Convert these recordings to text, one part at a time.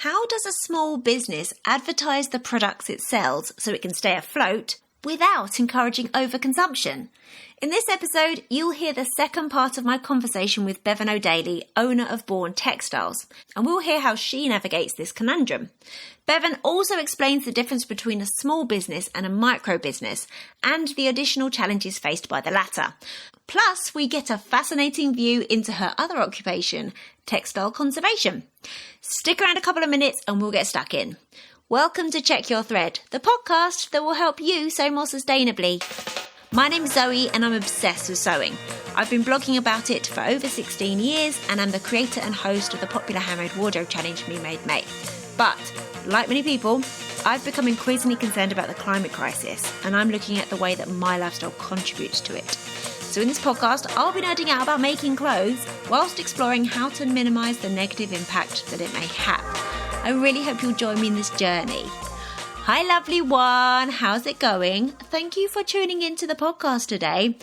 How does a small business advertise the products it sells so it can stay afloat without encouraging overconsumption? In this episode, you'll hear the second part of my conversation with Bevan O'Daly, owner of Bawn Textiles, and we'll hear how she navigates this conundrum. Bevan also explains the difference between a small business and a micro business, and the additional challenges faced by the latter. Plus, we get a fascinating view into her other occupation, textile conservation. Stick around a couple of minutes and we'll get stuck in. Welcome to Check Your Thread, the podcast that will help you sew more sustainably. My name's Zoe and I'm obsessed with sewing. I've been blogging about it for over 16 years and I'm the creator and host of the popular handmade wardrobe challenge Me Made May. But, like many people, I've become increasingly concerned about the climate crisis and I'm looking at the way that my lifestyle contributes to it. So in this podcast, I'll be nerding out about making clothes whilst exploring how to minimise the negative impact that it may have. I really hope you'll join me in this journey. Hi lovely one, how's it going? Thank you for tuning into the podcast today.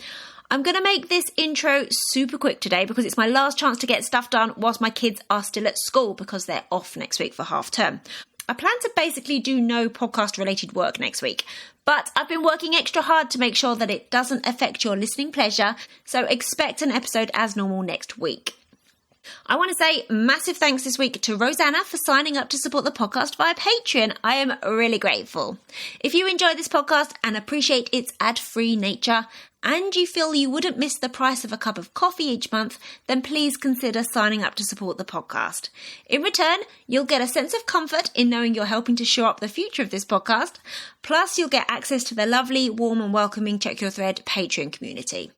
I'm going to make this intro super quick today because it's my last chance to get stuff done whilst my kids are still at school because they're off next week for half term. I plan to basically do no podcast related work next week, but I've been working extra hard to make sure that it doesn't affect your listening pleasure, so expect an episode as normal next week. I want to say massive thanks this week to Rosanna for signing up to support the podcast via Patreon. I am really grateful. If you enjoy this podcast and appreciate its ad-free nature, and you feel you wouldn't miss the price of a cup of coffee each month, then please consider signing up to support the podcast. In return, you'll get a sense of comfort in knowing you're helping to shore up the future of this podcast, plus you'll get access to the lovely, warm and welcoming Check Your Thread Patreon community.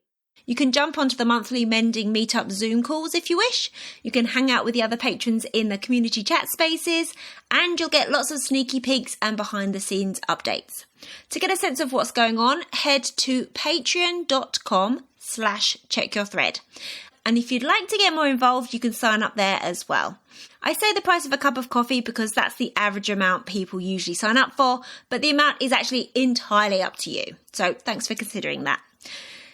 You can jump onto the monthly Mending Meetup Zoom calls if you wish. You can hang out with the other patrons in the community chat spaces, and you'll get lots of sneaky peeks and behind the scenes updates. To get a sense of what's going on, head to patreon.com/checkyourthread. And if you'd like to get more involved, you can sign up there as well. I say the price of a cup of coffee because that's the average amount people usually sign up for, but the amount is actually entirely up to you. So thanks for considering that.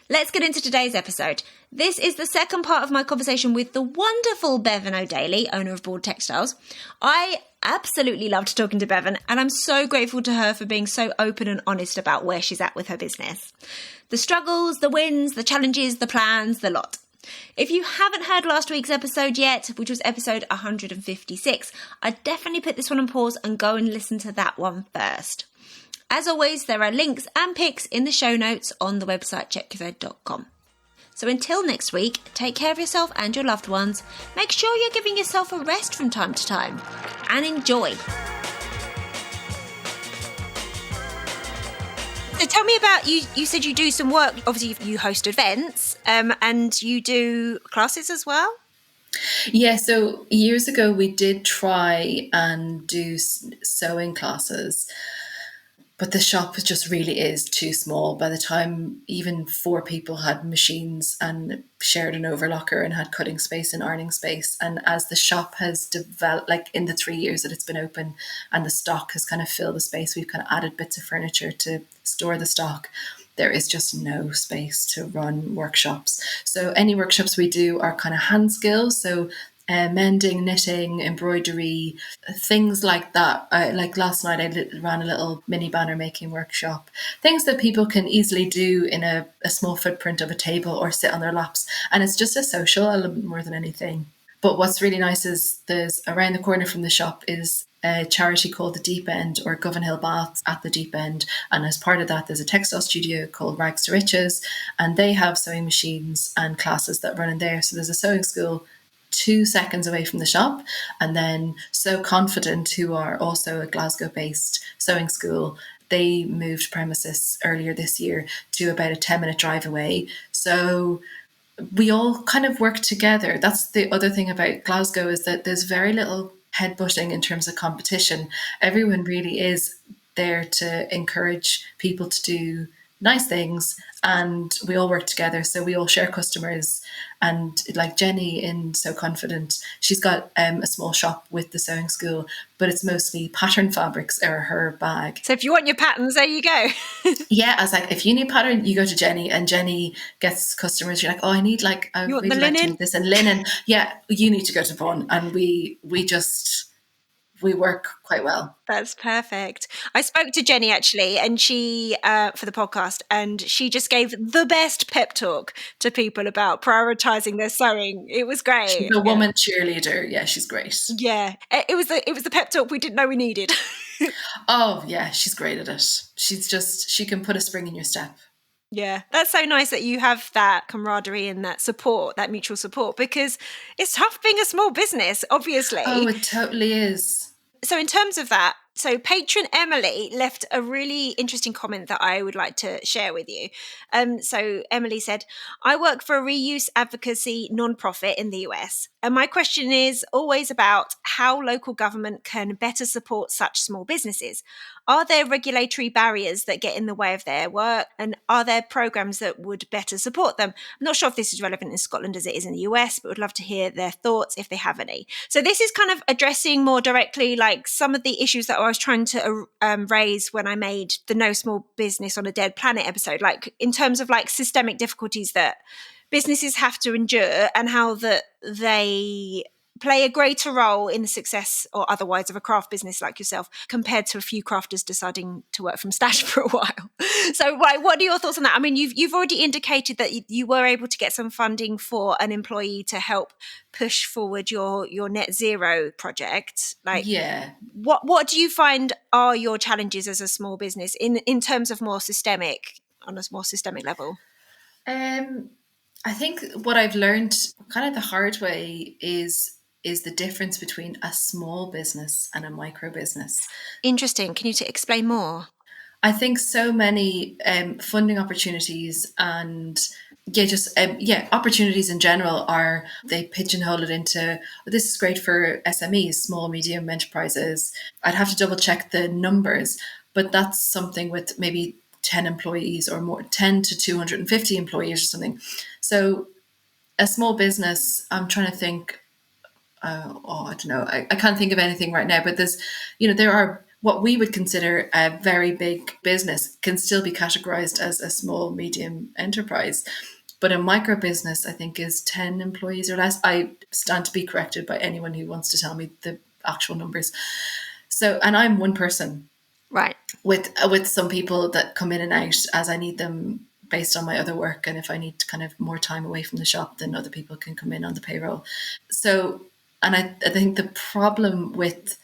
Let's get into today's episode. This is the second part of my conversation with the wonderful Bevan O'Daly, owner of Bawn Textiles. I absolutely loved talking to Bevan, and I'm so grateful to her for being so open and honest about where she's at with her business. The struggles, the wins, the challenges, the plans, the lot. If you haven't heard last week's episode yet, which was episode 156, I'd definitely put this one on pause and go and listen to that one first. As always, there are links and pics in the show notes on the website checkyourthread.com. So until next week, take care of yourself and your loved ones. Make sure you're giving yourself a rest from time to time. And enjoy. So tell me about, you said you do some work. Obviously, you host events and you do classes as well? Yeah, so years ago we did try and do sewing classes. But the shop just really is too small. By the time even 4 people had machines and shared an overlocker and had cutting space and ironing space. And as the shop has developed, like in the 3 years that it's been open and the stock has kind of filled the space, we've kind of added bits of furniture to store the stock. There is just no space to run workshops. So any workshops we do are kind of hand skills. So mending, knitting, embroidery, things like that. Like last night I ran a little mini banner making workshop. Things that people can easily do in a small footprint of a table or sit on their laps. And it's just a social element more than anything. But what's really nice is there's around the corner from the shop is a charity called the Deep End, or Govan Hill Baths at the Deep End. And as part of that, there's a textile studio called Rags to Riches. And they have sewing machines and classes that run in there. So there's a sewing school 2 seconds away from the shop, and then So Confident, who are also a Glasgow-based sewing school, they moved premises earlier this year to about a 10-minute drive away. So we all kind of work together. That's the other thing about Glasgow, is that there's very little headbutting in terms of competition. Everyone really is there to encourage people to do nice things, and we all work together. So we all share customers, and like Jenny in So Confident, she's got a small shop with the sewing school, but it's mostly pattern fabrics are her bag. So if you want your patterns, there you go. Yeah, I was like, if you need pattern, you go to Jenny, and Jenny gets customers. You're like, oh, I need like, I really like to need this and linen. Yeah, you need to go to Bawn. And we just we work quite well. That's perfect. I spoke to Jenny actually, and she, for the podcast, and she just gave the best pep talk to people about prioritizing their sewing. It was She's great. a Yeah. woman cheerleader. Yeah, she's great. Yeah. It was the pep talk we didn't know we needed. Oh, yeah, she's great at it. She can put a spring in your step. Yeah, that's so nice that you have that camaraderie and that support, that mutual support, because it's tough being a small business, obviously. Oh, it totally is. So in terms of that, so patron Emily left a really interesting comment that I would like to share with you. So Emily said, I work for a reuse advocacy nonprofit in the US. And my question is always about how local government can better support such small businesses. Are there regulatory barriers that get in the way of their work? And are there programs that would better support them? I'm not sure if this is relevant in Scotland as it is in the US, but would love to hear their thoughts if they have any. So this is kind of addressing more directly like some of the issues that I was trying to raise when I made the No Small Business on a Dead Planet episode, like in terms of like systemic difficulties that businesses have to endure and how that they play a greater role in the success or otherwise of a craft business like yourself compared to a few crafters deciding to work from stash for a while. So what are your thoughts on that? I mean, you've already indicated that you were able to get some funding for an employee to help push forward your net zero project. Like, Yeah. what do you find are your challenges as a small business in terms of more systemic, on a more systemic level? I think what I've learned kind of the hard way is the difference between a small business and a micro business. Interesting. Can you explain more? I think so many funding opportunities and opportunities in general they pigeonhole it into, this is great for SMEs, small, medium enterprises. I'd have to double check the numbers, but that's something with maybe 10 employees or more, 10 to 250 employees or something. So a small business, I'm trying to think, I don't know. I can't think of anything right now, but there are what we would consider a very big business can still be categorized as a small, medium enterprise. But a micro business, I think, is 10 employees or less. I stand to be corrected by anyone who wants to tell me the actual numbers. So, and I'm one person. Right. With some people that come in and out as I need them based on my other work. And if I need kind of more time away from the shop, then other people can come in on the payroll. So, and I think the problem with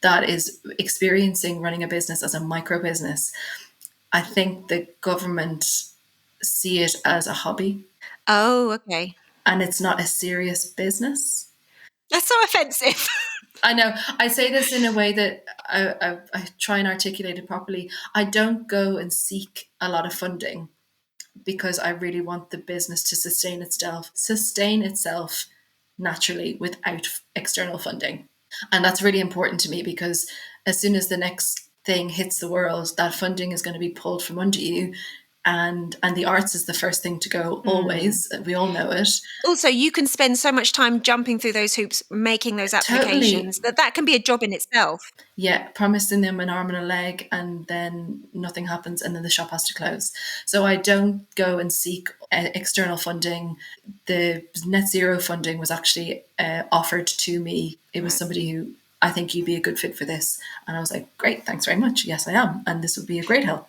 that is experiencing running a business as a micro business. I think the government see it as a hobby. Oh, okay. And it's not a serious business. That's so offensive. I know. I say this in a way that I try and articulate it properly. I don't go and seek a lot of funding because I really want the business to sustain itself naturally without external funding. And that's really important to me because as soon as the next thing hits the world, that funding is going to be pulled from under you. And the arts is the first thing to go always. We all know it. Also, you can spend so much time jumping through those hoops, making those applications, Totally. that can be a job in itself. Yeah, promising them an arm and a leg and then nothing happens and then the shop has to close. So I don't go and seek external funding. The net zero funding was actually offered to me. It was somebody who, I think you'd be a good fit for this. And I was like, great, thanks very much. Yes, I am. And this would be a great help.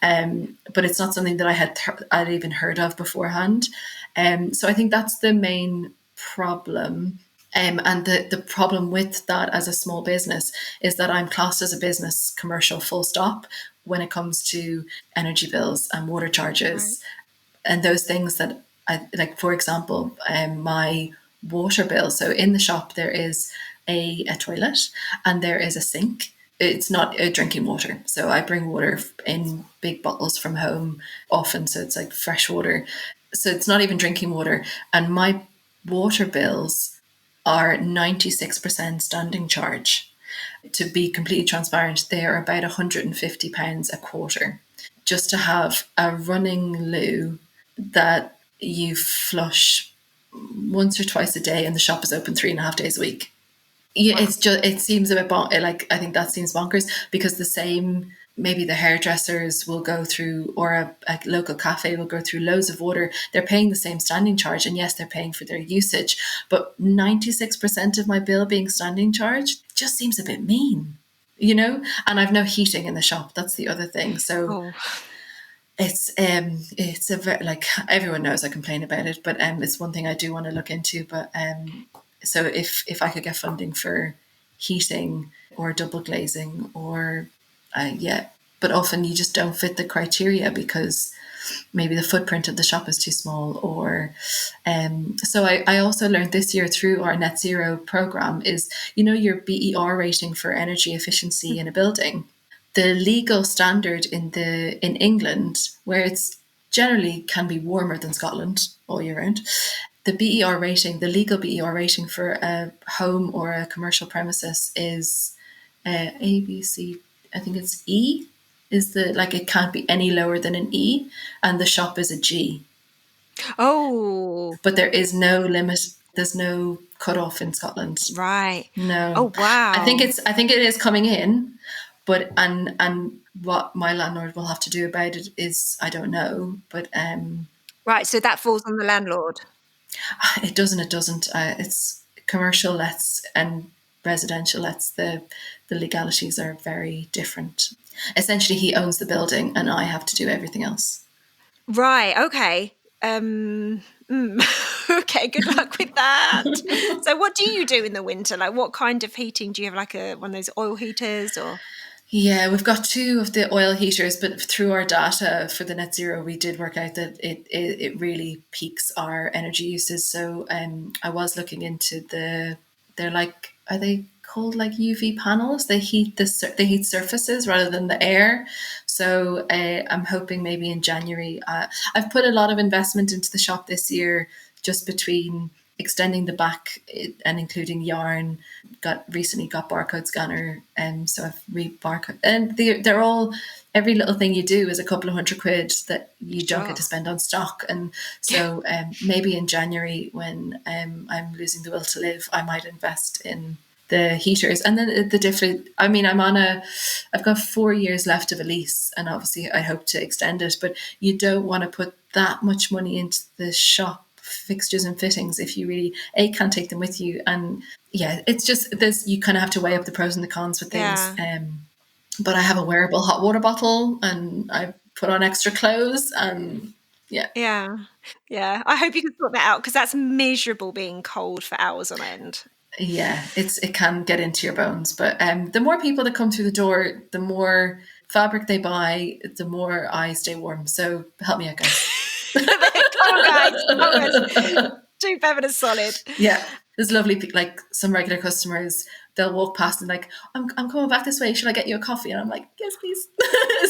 But it's not something that I'd even heard of beforehand. So I think that's the main problem. And the problem with that as a small business is that I'm classed as a business commercial full stop when it comes to energy bills and water charges and those things that I like. For example, my water bill. So in the shop there is a toilet and there is a sink. It's not a drinking water. So I bring water in big bottles from home often. So it's like fresh water. So it's not even drinking water. And my water bills are 96% standing charge. To be completely transparent, they are about £150 a quarter. Just to have a running loo that you flush once or twice a day and the shop is open 3.5 days a week. Yeah, wow. It seems a bit I think that seems bonkers because the same maybe the hairdressers will go through, or a local cafe will go through loads of water. They're paying the same standing charge, and yes, they're paying for their usage, but 96% of my bill being standing charge just seems a bit mean, and I've no heating in the shop. That's the other thing. So Oh, it's a very, like, everyone knows I complain about it, but it's one thing I do want to look into. But so if I could get funding for heating or double glazing, or but often you just don't fit the criteria because maybe the footprint of the shop is too small, or so I also learned this year through our net zero program is, your BER rating for energy efficiency in a building. The legal standard in England, where it's generally can be warmer than Scotland all year round, the legal BER rating for a home or a commercial premises is A, B, C. I think it's E. Is it can't be any lower than an E, and the shop is a G. oh, But there is no limit. There's no cutoff in Scotland. right. No. Oh, wow. I think it is coming in, but and what my landlord will have to do about it is I don't know. But right. So that falls on the landlord. it doesn't. It's commercial lets and residential lets. The legalities are very different. Essentially, he owns the building, and I have to do everything else. Right. Okay. Okay. Good luck with that. So, what do you do in the winter? Like, what kind of heating do you have? Like one of those oil heaters, or? Yeah, we've got 2 of the oil heaters, but through our data for the net zero, we did work out that it really peaks our energy uses. So I was looking into they're like, are they called like UV panels? They heat surfaces rather than the air. So I'm hoping maybe in January. I've put a lot of investment into the shop this year, just between extending the back and including yarn. Recently got barcode scanner, and so I've barcode, and they're all, every little thing you do is a couple of £100 that you don't get to spend on stock. And so maybe in January, when I'm losing the will to live, I might invest in the heaters. And then the different, I mean, I've got 4 years left of a lease, and obviously I hope to extend it, but you don't want to put that much money into the shop fixtures and fittings if you really can't take them with you. And it's just, you kind of have to weigh up the pros and the cons with things. But I have a wearable hot water bottle, and I put on extra clothes, and yeah. I hope you can sort that out, because that's miserable being cold for hours on end. Yeah, it can get into your bones. But the more people that come through the door, the more fabric they buy, the more I stay warm. So help me out, guys. Come on, guys. Do Bevan a solid. Yeah, there's lovely, like some regular customers, they'll walk past and like, I'm coming back this way, should I get you a coffee? And I'm like, yes, please.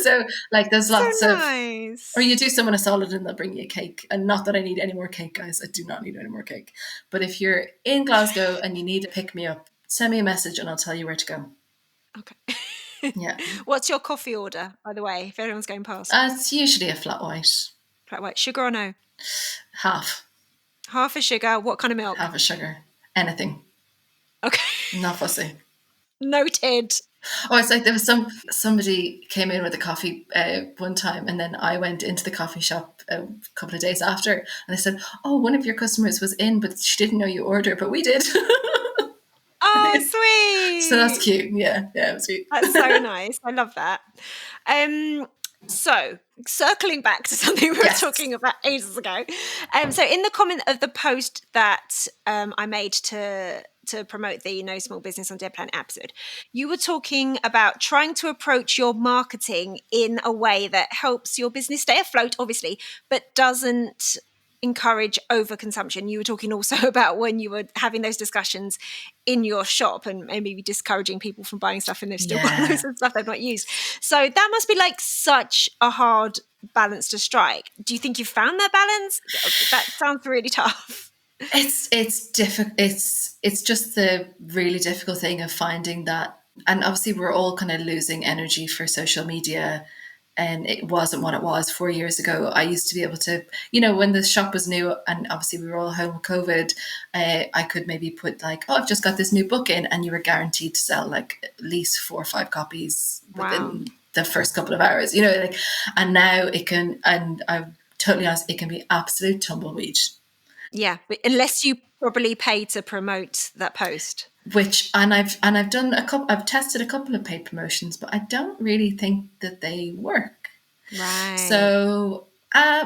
So like there's lots of nice. Or you do someone a solid and they'll bring you a cake. And not that I need any more cake, guys. I do not need any more cake. But if you're in Glasgow and you need to pick me up, send me a message and I'll tell you where to go. Okay. Yeah. What's your coffee order, by the way, if everyone's going past? It's usually a flat white. Flat white. Sugar or no? Half a sugar. What kind of milk? Half a sugar. Anything. Okay. Not fussy. Noted. Oh, it's like there was somebody came in with a coffee one time, and then I went into the coffee shop a couple of days after, and I said, "Oh, one of your customers was in, but she didn't know you order, but we did." Oh, sweet! So that's cute. Yeah, it was sweet. That's so nice. I love that. So circling back to something we were talking about ages ago. So in the comment of the post that I made to promote the No Small Business on Dead Planet episode, you were talking about trying to approach your marketing in a way that helps your business stay afloat, obviously, but doesn't encourage overconsumption. You were talking also about when you were having those discussions in your shop and maybe discouraging people from buying stuff and they've still got loads of stuff they've not used. So that must be like such a hard balance to strike. Do you think you found that balance? That sounds really tough. It's difficult. It's just the really difficult thing of finding that. And obviously we're all kind of losing energy for social media, and it wasn't what it was 4 years ago. I used to be able to, when the shop was new and obviously we were all home with COVID, I could maybe put like, oh, I've just got this new book in, and you were guaranteed to sell like at least 4 or 5 copies within the first couple of hours, like, and now it can, and I'm totally honest, it can be absolute tumbleweed. Yeah, but unless you probably pay to promote that post. And I've done I've tested a couple of paid promotions, but I don't really think that they work. Right. So I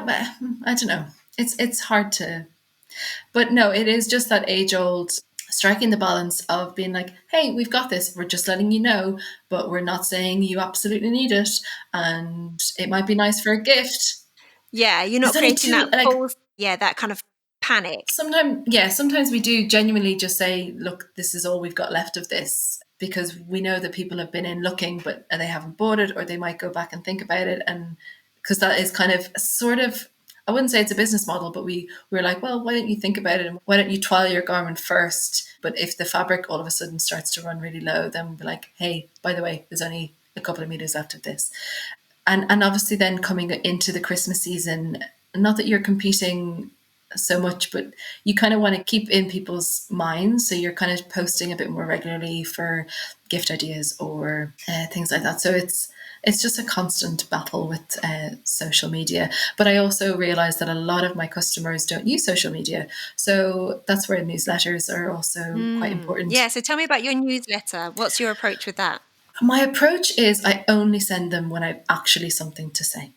don't know. It's hard to, but no, it is just that age old striking the balance of being like, hey, we've got this. We're just letting you know, but we're not saying you absolutely need it, and it might be nice for a gift. Yeah, you're not creating that false, that kind of panic. Sometimes we do genuinely just say, look, this is all we've got left of this, because we know that people have been in looking, but they haven't bought it, or they might go back and think about it. And because that is kind of sort of, I wouldn't say it's a business model, but we're like, well, why don't you think about it? And why don't you trial your garment first? But if the fabric all of a sudden starts to run really low, then we'll be like, hey, by the way, there's only a couple of meters left of this. And obviously then coming into the Christmas season, not that you're competing so much, but you kind of want to keep in people's minds. So you're kind of posting a bit more regularly for gift ideas or things like that. So it's just a constant battle with social media. But I also realize that a lot of my customers don't use social media. So that's where newsletters are also quite important. Yeah, so tell me about your newsletter. What's your approach with that? My approach is I only send them when I've actually something to say,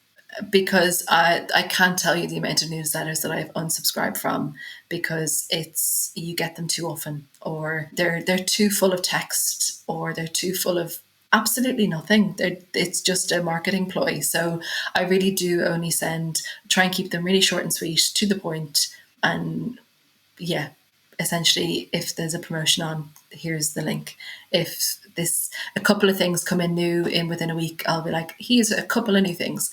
because I can't tell you the amount of newsletters that I've unsubscribed from because you get them too often, or they're too full of text, or they're too full of absolutely nothing. It's just a marketing ploy. So I really do only try and keep them really short and sweet, to the point, and yeah, essentially, if there's a promotion on, here's the link. If a couple of things come in new within a week, I'll be like, here's a couple of new things.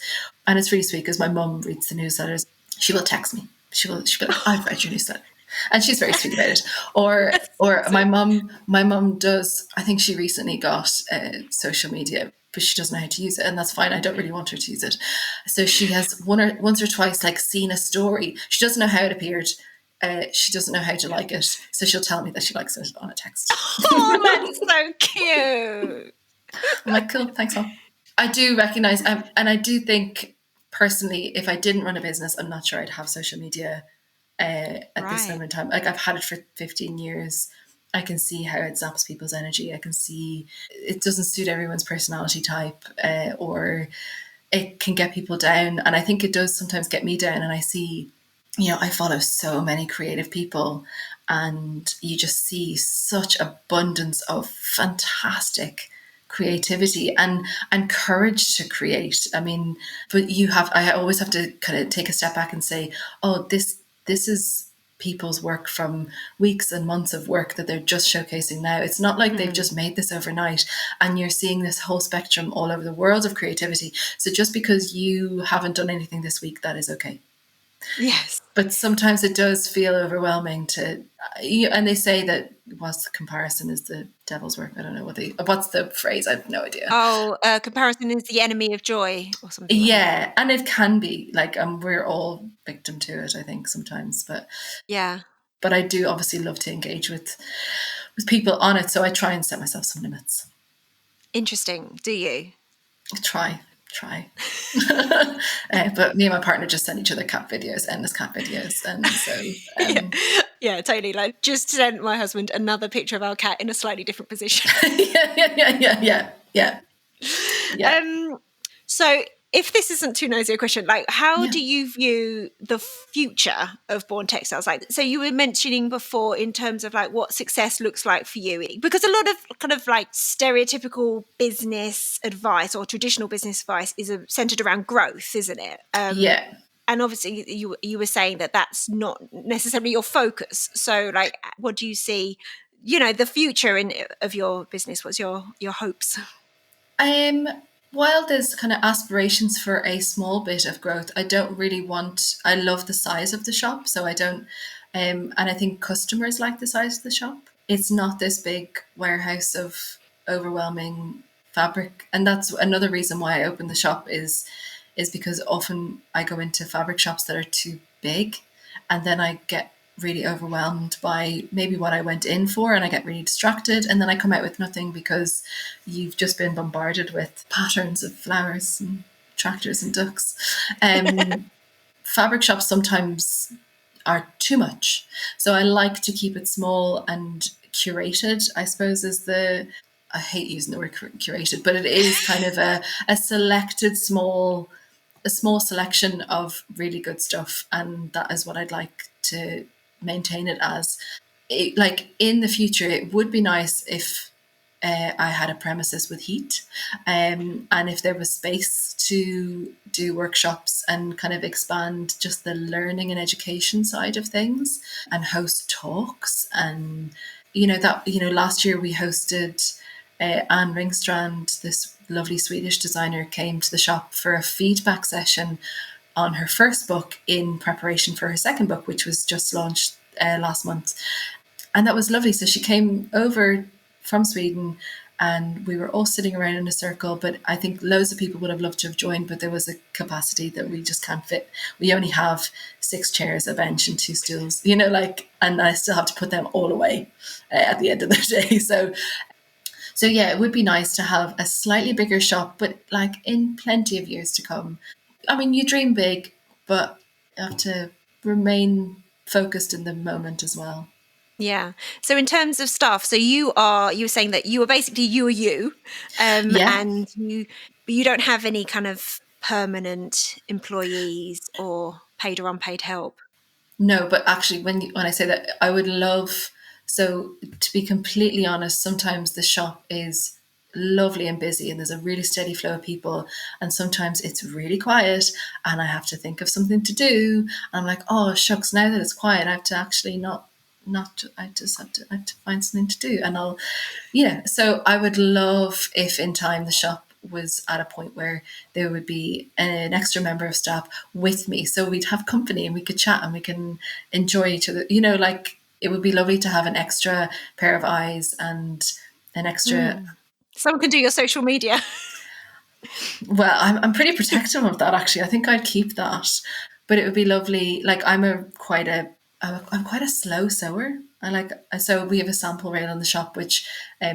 And it's really sweet because my mum reads the newsletters. She will text me. She'll be like, I've read your newsletter. And she's very sweet about it. Or my mum does, I think she recently got social media, but she doesn't know how to use it, and that's fine. I don't really want her to use it. So she has once or twice seen a story. She doesn't know how it appeared. She doesn't know how to like it, so she'll tell me that she likes it on a text. Oh, that's so cute. I'm like, cool, thanks, Mom. I do recognise, and I do think personally, if I didn't run a business, I'm not sure I'd have social media at this moment in time. I've had it for 15 years. I can see how it zaps people's energy. I can see it doesn't suit everyone's personality type, or it can get people down. And I think it does sometimes get me down, and I see, I follow so many creative people, and you just see such abundance of fantastic creativity and courage to create. I mean, but I always have to kind of take a step back and say, oh, this is people's work from weeks and months of work that they're just showcasing now. It's not like they've just made this overnight, and you're seeing this whole spectrum all over the world of creativity. So just because you haven't done anything this week, that is okay. Yes. But sometimes it does feel overwhelming and they say that what's the comparison is the devil's work. I don't know what's the phrase. I have no idea. Oh, comparison is the enemy of joy or something. Yeah. And it can be we're all victim to it, I think, sometimes, but yeah. But I do obviously love to engage with people on it. So I try and set myself some limits. Interesting. Do you? Try. But me and my partner just send each other endless cat videos, and so yeah, totally. Just sent my husband another picture of our cat in a slightly different position. yeah. So if this isn't too nosy a question, how do you view the future of Bawn Textiles? So you were mentioning before in terms of what success looks like for you, because a lot of kind of stereotypical business advice or traditional business advice is centered around growth, isn't it? Yeah. And obviously you were saying that that's not necessarily your focus. So what do you see, the future of your business? What's your hopes? While there's kind of aspirations for a small bit of growth, I love the size of the shop. So I don't, and I think customers like the size of the shop. It's not this big warehouse of overwhelming fabric. And that's another reason why I opened the shop is because often I go into fabric shops that are too big, and then I get really overwhelmed by maybe what I went in for, and I get really distracted, and then I come out with nothing because you've just been bombarded with patterns of flowers and tractors and ducks. Fabric shops sometimes are too much, so I like to keep it small and curated, I suppose, is the, I hate using the word curated, but it is kind of a selected a small selection of really good stuff, and that is what I'd like to maintain it as. Like in the future, it would be nice if I had a premises with heat, and if there was space to do workshops and kind of expand just the learning and education side of things, and host talks. And last year we hosted Anne Ringstrand, this lovely Swedish designer, came to the shop for a feedback session on her first book in preparation for her second book, which was just launched last month. And that was lovely. So she came over from Sweden and we were all sitting around in a circle, but I think loads of people would have loved to have joined, but there was a capacity that we just can't fit. We only have 6 chairs, a bench and 2 stools, and I still have to put them all away at the end of the day. So yeah, it would be nice to have a slightly bigger shop, but like in plenty of years to come. I mean, you dream big, but you have to remain focused in the moment as well. Yeah. So in terms of staff, so you were saying that you are you, and you don't have any kind of permanent employees or paid or unpaid help. No, but actually, when I say that, I would love. So to be completely honest, sometimes the shop is lovely and busy, and there's a really steady flow of people, and sometimes it's really quiet, and I have to think of something to do. I'm like, oh shucks, now that it's quiet, I have to actually not. I just have to find something to do, and So I would love if in time the shop was at a point where there would be an extra member of staff with me, so we'd have company and we could chat and we can enjoy each other. Like it would be lovely to have an extra pair of eyes and an extra. Someone can do your social media. Well, I'm pretty protective of that actually. I think I'd keep that, but it would be lovely. Like I'm quite a slow sewer. So we have a sample rail in the shop, which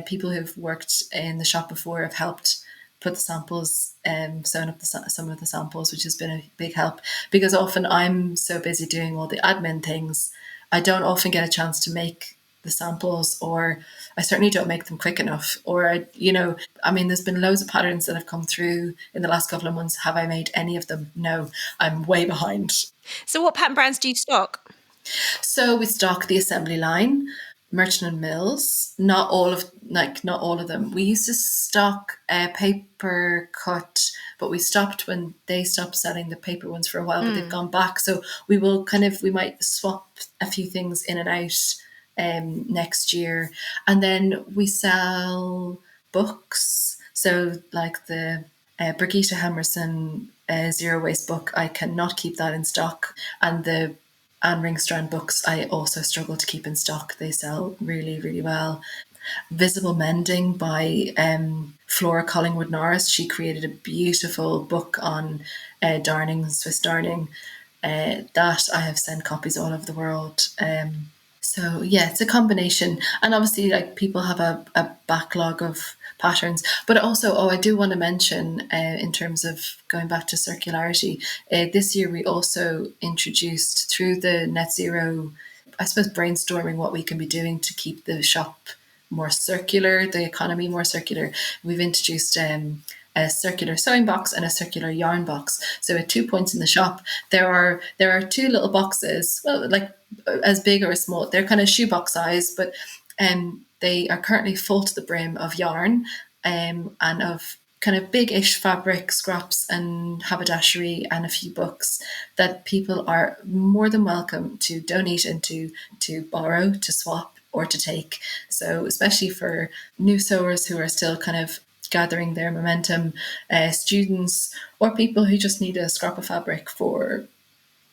people who've worked in the shop before have helped put the samples, sewn up some of the samples, which has been a big help, because often I'm so busy doing all the admin things, I don't often get a chance to make the samples, or I certainly don't make them quick enough. Or, there's been loads of patterns that have come through in the last couple of months. Have I made any of them? No, I'm way behind. So what pattern brands do you stock? So we stock the assembly line, Merchant and Mills. Not all of them. We used to stock paper cut, but we stopped when they stopped selling the paper ones for a while. But they've gone back. So we might swap a few things in and out next year, and then we sell books. So like the Brigitte Hammerson Zero Waste book, I cannot keep that in stock, and the Anne Ringstrand books I also struggle to keep in stock. They sell really, really well. Visible Mending by Flora Collingwood Norris. She created a beautiful book on darning and Swiss darning that I have sent copies all over the world. So yeah, it's a combination, and obviously like people have a backlog of patterns, but also I do want to mention in terms of going back to circularity, this year we also introduced through the net zero, I suppose, brainstorming what we can be doing to keep the shop more circular, the economy more circular. We've introduced a circular sewing box and a circular yarn box. So at 2 points in the shop, there are 2 little boxes, well, like as big or as small. They're kind of shoebox size, but they are currently full to the brim of yarn and of kind of big-ish fabric scraps and haberdashery and a few books that people are more than welcome to donate into, to borrow, to swap, or to take. So especially for new sewers who are still kind of gathering their momentum, students, or people who just need a scrap of fabric for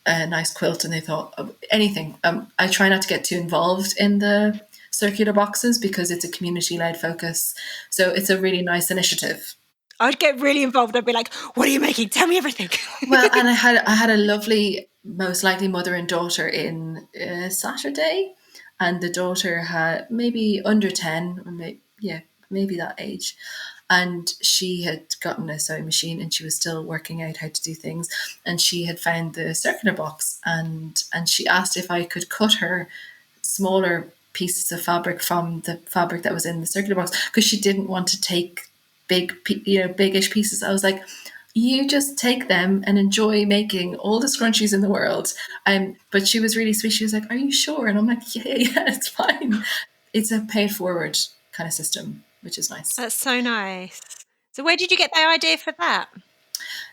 a nice quilt and they thought of anything. I try not to get too involved in the circular boxes because it's a community-led focus. So it's a really nice initiative. I'd get really involved. I'd be like, what are you making? Tell me everything. Well, and I had a lovely most likely mother and daughter in Saturday, and the daughter had maybe under 10, or maybe that age. And she had gotten a sewing machine and she was still working out how to do things. And she had found the circular box, and she asked if I could cut her smaller pieces of fabric from the fabric that was in the circular box, because she didn't want to take biggish pieces. I was like, you just take them and enjoy making all the scrunchies in the world. But she was really sweet. She was like, are you sure? And I'm like, yeah, it's fine. It's a pay it forward kind of system, which is nice. That's so nice. So where did you get the idea for that?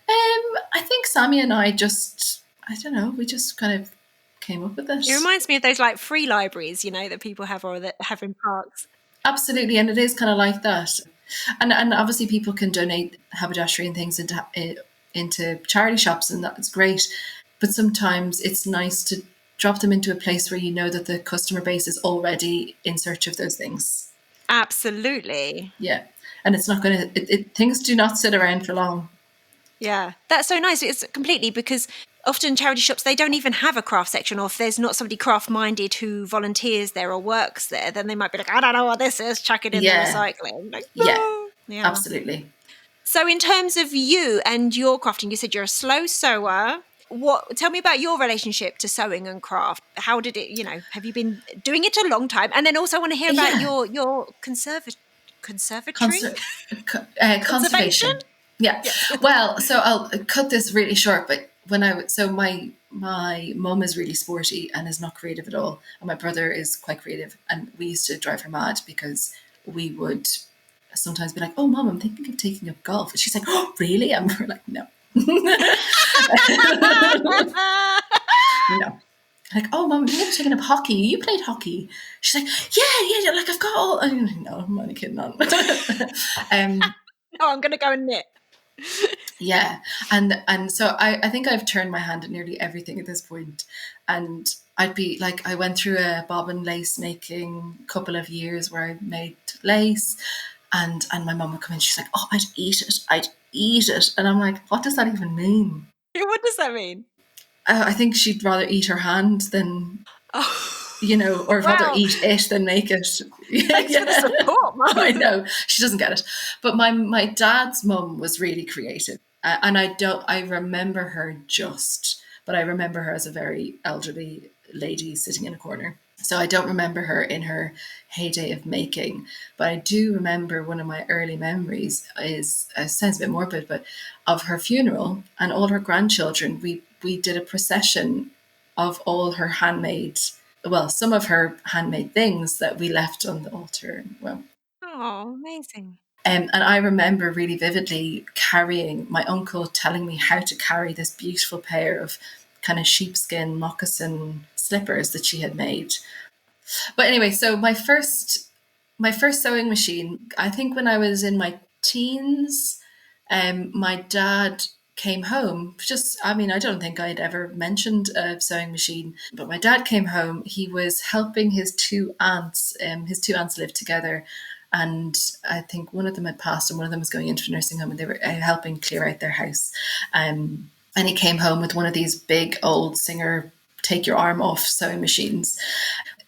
I think Sammy and I just, I don't know, we just kind of came up with it. It reminds me of those like free libraries, that people have or that have in parks. Absolutely, and it is kind of like that. And obviously people can donate haberdashery and things into charity shops, and that's great. But sometimes it's nice to drop them into a place where you know that the customer base is already in search of those things. Absolutely. Yeah. And it's not going to, things do not sit around for long. Yeah, that's so nice. It's completely, because often charity shops, they don't even have a craft section, or if there's not somebody craft-minded who volunteers there or works there, then they might be like, I don't know what this is, chuck it in the recycling. Like, oh. Yeah, absolutely. So in terms of you and your crafting, you said you're a slow sewer. Tell me about your relationship to sewing and craft. How did it, have you been doing it a long time? And then also I want to hear about your conservatory? Conservation. Yeah. Well, so I'll cut this really short, but my mum is really sporty and is not creative at all. And my brother is quite creative. And we used to drive her mad because we would sometimes be like, oh, Mum, I'm thinking of taking up golf. And she's like, oh, really? And we're like, no. No. Like, oh, Mum, you're taking up hockey. You played hockey. She's like, yeah, like I've got all. No, I'm only kidding on. Oh, I'm going to go and knit. Yeah. And so I think I've turned my hand at nearly everything at this point. And I'd be like, I went through a bobbin lace making couple of years where I made lace, and my mum would come in. She's like, oh, I'd eat it. And I'm like, what does that even mean? What does that mean? I think she'd rather eat her hand than, or rather eat it than make it. Thanks for the support, Mum. I know, she doesn't get it. But my dad's mum was really creative. And I remember her but I remember her as a very elderly lady sitting in a corner. So I don't remember her in her heyday of making, but I do remember one of my early memories is, sounds a bit morbid, but of her funeral and all her grandchildren. We did a procession of all her some of her handmade things that we left on the altar. Well, oh, amazing. And I remember really vividly carrying my uncle telling me how to carry this beautiful pair of kind of sheepskin moccasin slippers that she had made. But anyway, so my first sewing machine, I think when I was in my teens, my dad came home. I don't think I'd ever mentioned a sewing machine, but my dad came home. He was helping his two aunts. His two aunts lived together, and I think one of them had passed and one of them was going into a nursing home, and they were helping clear out their house. And he came home with one of these big old Singer take your arm off sewing machines.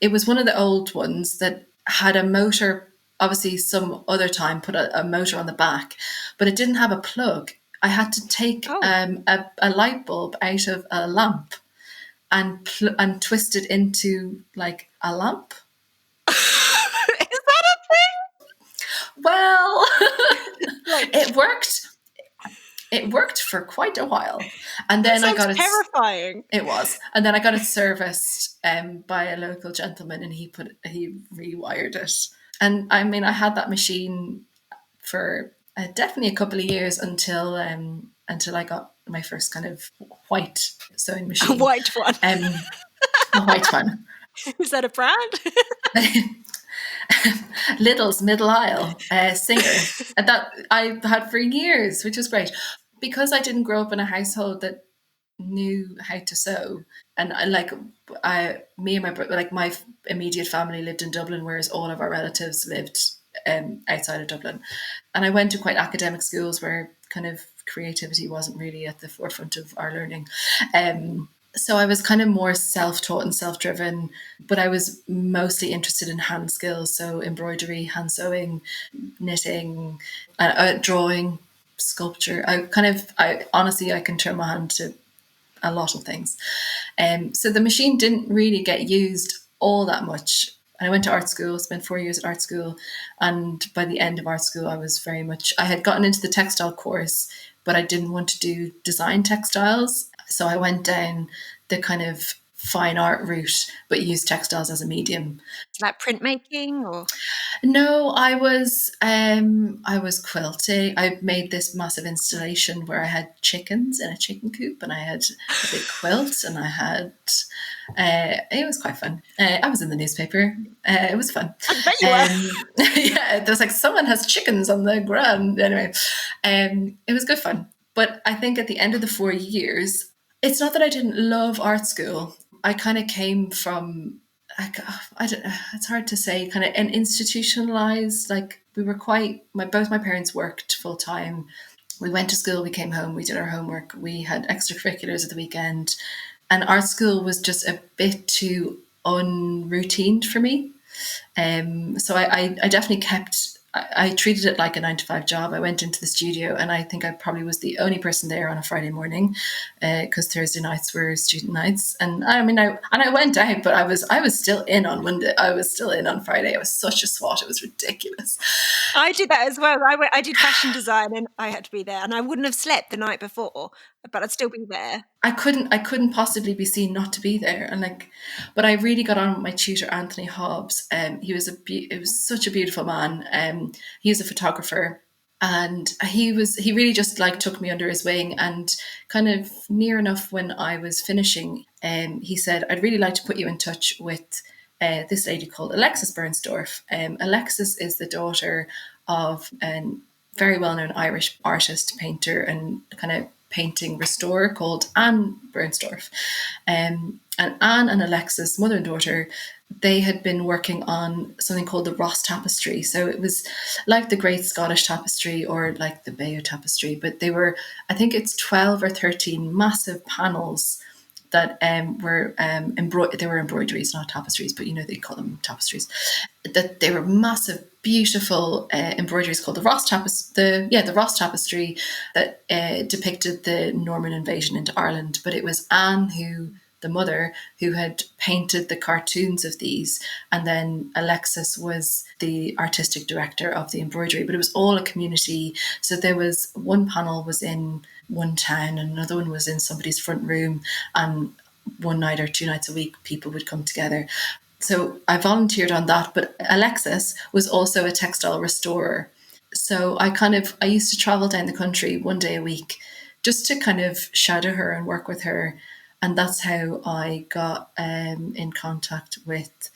It was one of the old ones that had a motor. Obviously, some other time put a motor on the back, but it didn't have a plug. I had to take a light bulb out of a lamp and twist it into like a lamp. Is that a thing? Well, it worked. It worked for quite a while, and then I got it. Terrifying. It was, and then I got it serviced by a local gentleman, and he rewired it. And I mean, I had that machine for definitely a couple of years until I got my first kind of white sewing machine. A white one. A white one. Is that a brand? Lidl's Middle Aisle Singer, and that I had for years, which was great because I didn't grow up in a household that knew how to sew. And me and my brother, like my immediate family lived in Dublin, whereas all of our relatives lived outside of Dublin. And I went to quite academic schools where kind of creativity wasn't really at the forefront of our learning. So I was kind of more self-taught and self-driven, but I was mostly interested in hand skills. So embroidery, hand sewing, knitting, drawing, sculpture. I honestly, I can turn my hand to a lot of things. So the machine didn't really get used all that much. And I went to art school, spent 4 years at art school. And by the end of art school, I had gotten into the textile course, but I didn't want to do design textiles. So I went down the kind of fine art route, but used textiles as a medium. Like printmaking or? No, I was quilting. I made this massive installation where I had chickens in a chicken coop, and I had a big quilt, and I had. It was quite fun. I was in the newspaper. It was fun. I bet you were. Yeah, there was like someone has chickens on the ground. Anyway, it was good fun. But I think at the end of the 4 years, it's not that I didn't love art school. I kind of came from I don't, it's hard to say, kind of an institutionalized, like we were both my parents worked full time. We went to school, we came home, we did our homework, we had extracurriculars at the weekend. And art school was just a bit too unroutine for me. So I definitely I treated it like a 9 to 5 job. I went into the studio, and I think I probably was the only person there on a Friday morning, because Thursday nights were student nights. And I mean, I went out, but I was still in on Monday. I was still in on Friday. I was such a swot. It was ridiculous. I did that as well. I did fashion design, and I had to be there, and I wouldn't have slept the night before, but I'd still be there. I couldn't possibly be seen not to be there, and but I really got on with my tutor Anthony Hobbs. It was such a beautiful man. He was a photographer, and he really just like took me under his wing, and kind of near enough when I was finishing, he said, "I'd really like to put you in touch with this lady called Alexis Bernsdorf." Alexis is the daughter of a very well-known Irish artist, painter, and kind of painting restorer called Anne Bernsdorf. And Anne and Alexis, mother and daughter, they had been working on something called the Ross Tapestry. So it was like the Great Scottish Tapestry or like the Bayeux Tapestry, but they were, I think it's 12 or 13 massive panels that were they were embroideries, not tapestries, but they call them tapestries. That they were massive, beautiful embroideries called the Ross Tapestry. The Ross Tapestry that depicted the Norman invasion into Ireland. But it was Anne, the mother, who had painted the cartoons of these, and then Alexis was the artistic director of the embroidery. But it was all a community. So there was one panel was in one town, and another one was in somebody's front room, and one night or 2 nights a week people would come together. So I volunteered on that, but Alexis was also a textile restorer. So I used to travel down the country one day a week just to kind of shadow her and work with her. And that's how I got in contact with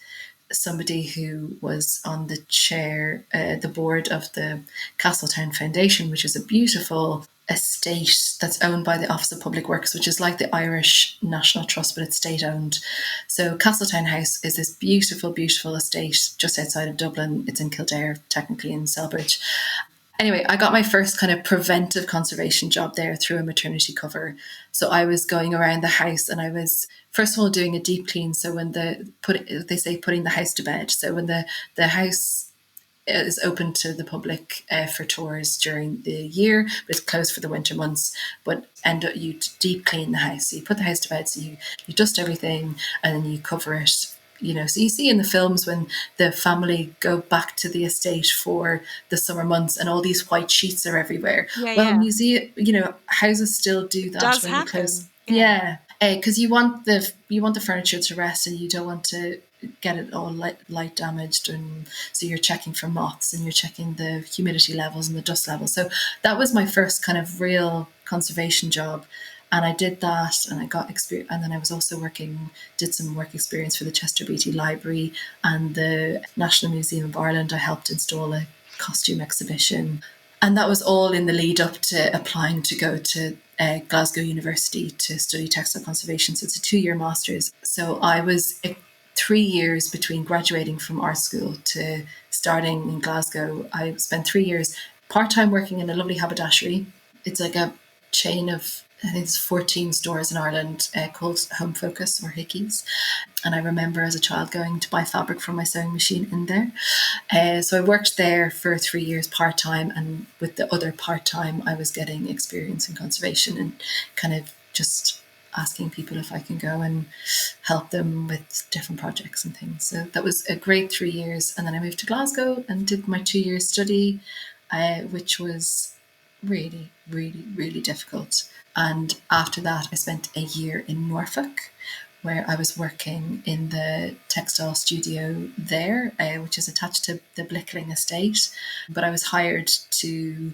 somebody who was on the board of the Castletown Foundation, which is a beautiful estate that's owned by the Office of Public Works, which is like the Irish National Trust, but it's state owned. So Castletown House is this beautiful, beautiful estate just outside of Dublin. It's in Kildare, technically in Selbridge. Anyway, I got my first kind of preventive conservation job there through a maternity cover. So I was going around the house, and I was first of all doing a deep clean. So when they say putting the house to bed. So when the house is open to the public for tours during the year, but it's closed for the winter months. But you deep clean the house. So you put the house to bed. So you dust everything, and then you cover it. So you see in the films when the family go back to the estate for the summer months, and all these white sheets are everywhere. Museum, houses still do that. Does when happen. You close. Yeah, because you want the furniture to rest, and you don't want to get it all light damaged, and so you're checking for moths, and you're checking the humidity levels and the dust levels. So that was my first kind of real conservation job. And I did that, and I got experience. And then I was also did some work experience for the Chester Beatty Library and the National Museum of Ireland. I helped install a costume exhibition. And that was all in the lead up to applying to go to Glasgow University to study textile conservation. So it's a 2-year master's. So I was 3 years between graduating from art school to starting in Glasgow. I spent 3 years part-time working in a lovely haberdashery. It's like chain of, I think it's 14 stores in Ireland called Home Focus or Hickeys. And I remember as a child going to buy fabric from my sewing machine in there. So I worked there for 3 years part-time, and with the other part-time I was getting experience in conservation and kind of just asking people if I can go and help them with different projects and things. So that was a great 3 years. And then I moved to Glasgow and did my 2 year study, which was really, really, really difficult. And after that, I spent a year in Norfolk, where I was working in the textile studio there, which is attached to the Blickling estate. But I was hired to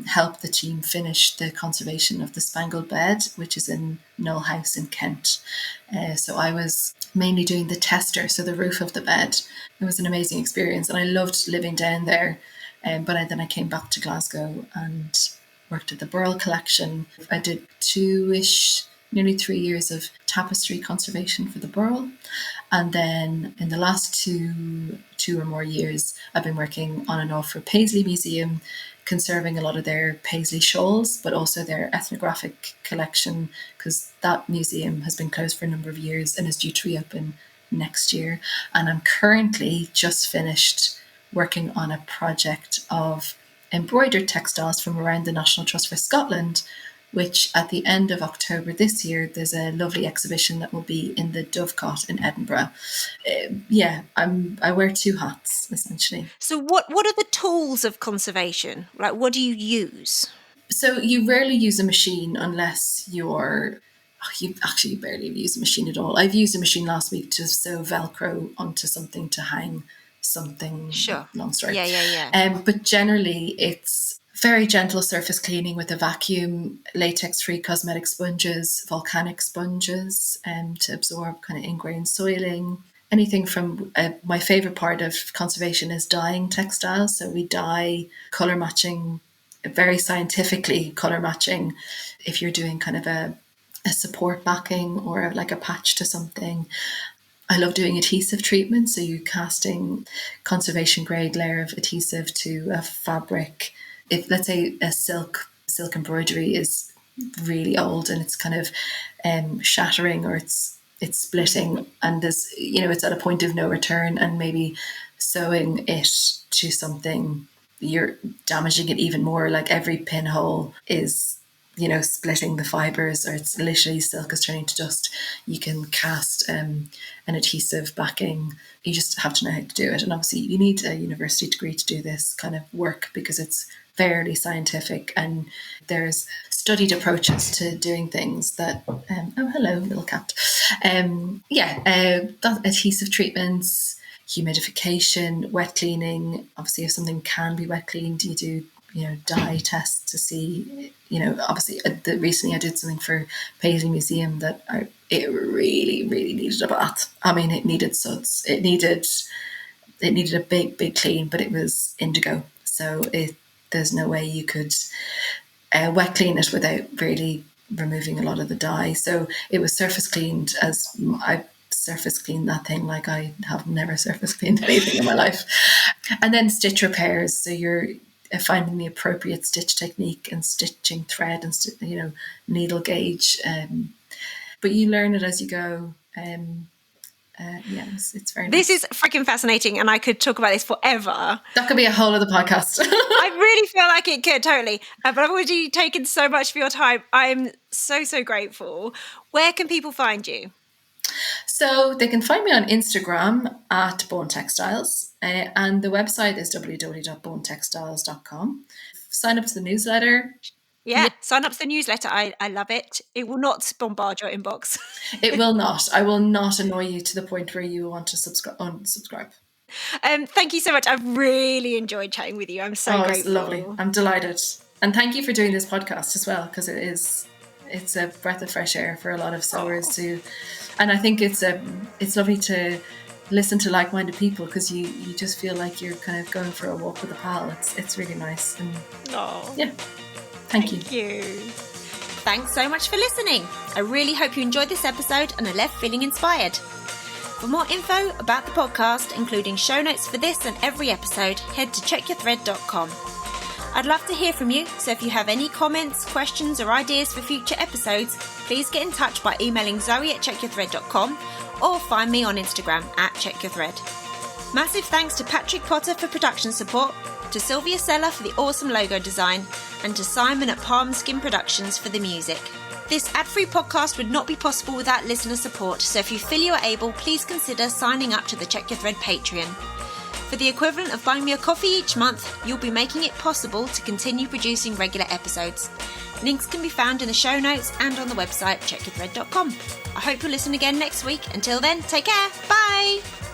help the team finish the conservation of the Spangled Bed, which is in Knoll House in Kent. So I was mainly doing the tester, so the roof of the bed. It was an amazing experience, and I loved living down there. But then I came back to Glasgow and worked at the Burrell collection. I did nearly 3 years of tapestry conservation for the Burrell. And then in the last two or more years, I've been working on and off for Paisley Museum, conserving a lot of their Paisley shawls, but also their ethnographic collection, because that museum has been closed for a number of years and is due to reopen next year. And I'm currently just finished working on a project of embroidered textiles from around the National Trust for Scotland, which at the end of October this year, there's a lovely exhibition that will be in the Dovecot in Edinburgh. I wear two hats, essentially. So what are the tools of conservation? Like, what do you use? So you rarely use a machine unless you barely use a machine at all. I've used a machine last week to sew Velcro onto something to hang something. Sure. Long story. Yeah. But generally it's very gentle surface cleaning with a vacuum, latex-free cosmetic sponges, volcanic sponges to absorb kind of ingrained soiling. Anything from, my favourite part of conservation is dyeing textiles. So we dye, colour matching, very scientifically colour matching. If you're doing kind of a support backing or like a patch to something. I love doing adhesive treatment. So you're casting conservation grade layer of adhesive to a fabric. If, let's say, a silk embroidery is really old and it's kind of shattering or it's splitting, and there's, it's at a point of no return, and maybe sewing it to something, you're damaging it even more. Like every pinhole is, splitting the fibers, or it's literally silk is turning to dust. You can cast an adhesive backing. You just have to know how to do it. And obviously you need a university degree to do this kind of work because it's fairly scientific, and there's studied approaches to doing things that, oh, hello, little cat. That adhesive treatments, humidification, wet cleaning. Obviously if something can be wet cleaned, you do, dye tests to see, obviously recently I did something for Paisley Museum that it really, really needed a bath. I mean, it needed suds. It needed a big clean, but it was indigo. So there's no way you could wet clean it without really removing a lot of the dye. So it was surface cleaned, as I surface cleaned that thing like I have never surface cleaned anything in my life. And then stitch repairs. So you're finding the appropriate stitch technique and stitching thread and needle gauge. But you learn it as you go. It's very nice. This is freaking fascinating, and I could talk about this forever. That could be a whole other podcast. I really feel like it could, totally. But I've already taken so much of your time. I'm so grateful. Where can people find you? So they can find me on Instagram at Bawn Textiles, and the website is www.bawntextiles.com. Sign up to the newsletter. Yeah, sign up to the newsletter. I love it. It will not bombard your inbox. It will not. I will not annoy you to the point where you want to unsubscribe. Thank you so much. I've really enjoyed chatting with you. I'm so grateful. It's lovely. I'm delighted. And thank you for doing this podcast as well, because it's a breath of fresh air for a lot of sewers too. And I think it's lovely to listen to like-minded people, because you just feel like you're kind of going for a walk with a pal. It's really nice. And yeah. Thank you. Thanks so much for listening. I really hope you enjoyed this episode and are left feeling inspired. For more info about the podcast, including show notes for this and every episode, head to checkyourthread.com. I'd love to hear from you, so if you have any comments, questions or ideas for future episodes, please get in touch by emailing zoe@checkyourthread.com or find me on Instagram @checkyourthread. Massive thanks to Patrick Potter for production support, to Sylvia Seller for the awesome logo design, and to Simon at Palm Skin Productions for the music. This ad-free podcast would not be possible without listener support, so if you feel you are able, please consider signing up to the Check Your Thread Patreon. For the equivalent of buying me a coffee each month, you'll be making it possible to continue producing regular episodes. Links can be found in the show notes and on the website checkyourthread.com. I hope you'll listen again next week. Until then, take care. Bye!